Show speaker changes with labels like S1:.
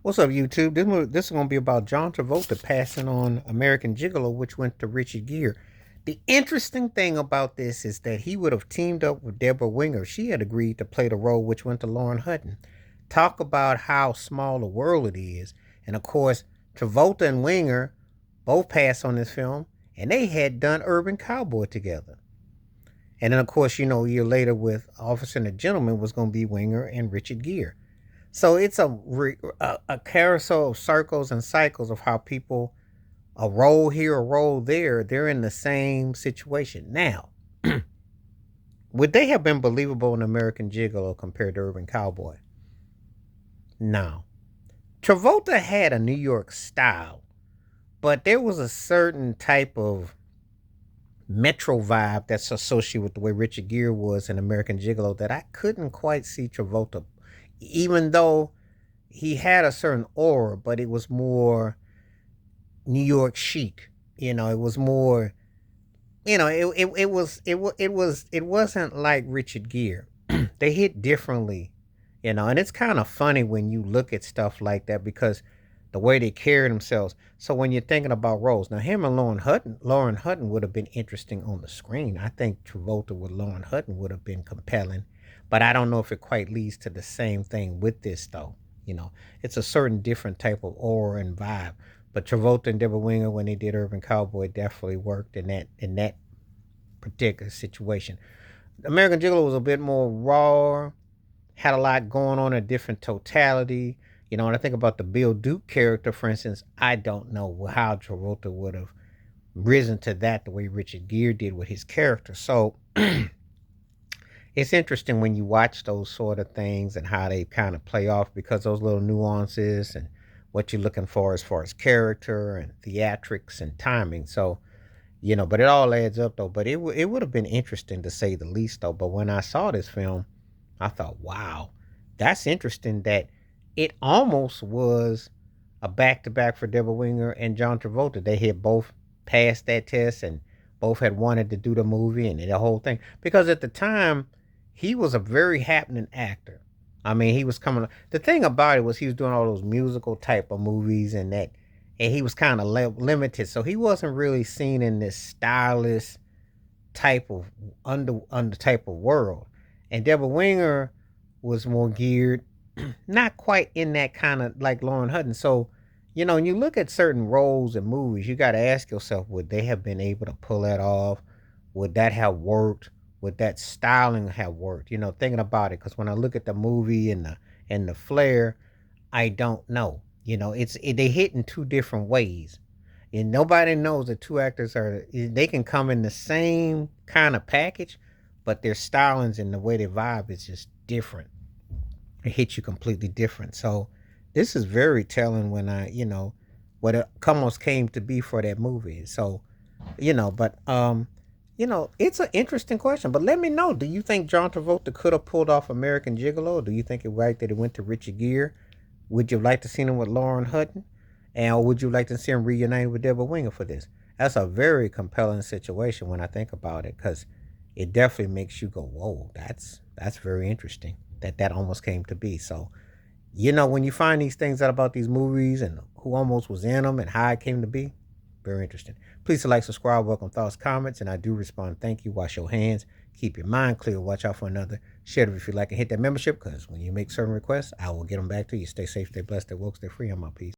S1: What's up, YouTube? This is going to be about John Travolta passing on American Gigolo, which went to Richard Gere. The interesting thing about this is that he would have teamed up with Deborah Winger. She had agreed to play the role, which went to Lauren Hutton. Talk about how small the world it is. And of course, Travolta and Winger both passed on this film, and they had done Urban Cowboy together. And then, of course, a year later with Officer and a Gentleman was going to be Winger and Richard Gere. So it's a carousel of circles and cycles of how people, a role here, a role there, they're in the same situation. Now, would they have been believable in American Gigolo compared to Urban Cowboy? No. Travolta had a New York style, but there was a certain type of metro vibe that's associated with the way Richard Gere was in American Gigolo that I couldn't quite see Travolta, even though he had a certain aura, but it was more New York chic. It was more. It wasn't like Richard Gere. They hit differently. And it's kind of funny when you look at stuff like that because the way they carry themselves. So when you're thinking about roles, now him and Lauren Hutton would have been interesting on the screen. I think Travolta with Lauren Hutton would have been compelling, but I don't know if it quite leads to the same thing with this though. It's a certain different type of aura and vibe. But Travolta and Deborah Winger, when they did Urban Cowboy, definitely worked in that particular situation. American Gigolo was a bit more raw, had a lot going on, a different totality. When I think about the Bill Duke character, for instance, I don't know how Travolta would have risen to that the way Richard Gere did with his character. So it's interesting when you watch those sort of things and how they kind of play off because those little nuances and what you're looking for as far as character and theatrics and timing. So, but it all adds up though. But it would have been interesting to say the least though. But when I saw this film, I thought, wow, that's interesting that it almost was a back to back for Deborah Winger and John Travolta. They had both passed that test and both had wanted to do the movie and the whole thing. Because at the time, he was a very happening actor. I mean, he was coming. The thing about it was he was doing all those musical type of movies and he was kind of limited. So he wasn't really seen in this stylish type of under type of world. And Deborah Winger was more geared, not quite in that kind of like Lauren Hutton. So, when you look at certain roles in movies, you got to ask yourself, would they have been able to pull that off? Would that have worked? Would that styling have worked? Thinking about it, because when I look at the movie and the flair, I don't know. They hit in two different ways, and nobody knows the two actors they can come in the same kind of package, but their stylings and the way they vibe is just different. It hits you completely different. So this is very telling when what it almost came to be for that movie. So, but it's an interesting question. But let me know, do you think John Travolta could have pulled off American Gigolo? Or do you think it right that it went to Richard Gere? Would you like to see him with Lauren Hutton? And would you like to see him reunited with Deborah Winger for this? That's a very compelling situation when I think about it, because it definitely makes you go, whoa, that's very interesting that almost came to be. So, when you find these things out about these movies and who almost was in them and how it came to be, very interesting. Please like, subscribe, welcome thoughts, comments, and I do respond. Thank you. Wash your hands. Keep your mind clear. Watch out for another. Share it if you like and hit that membership, because when you make certain requests, I will get them back to you. Stay safe, stay blessed, stay woke, stay free. I'm out. Peace.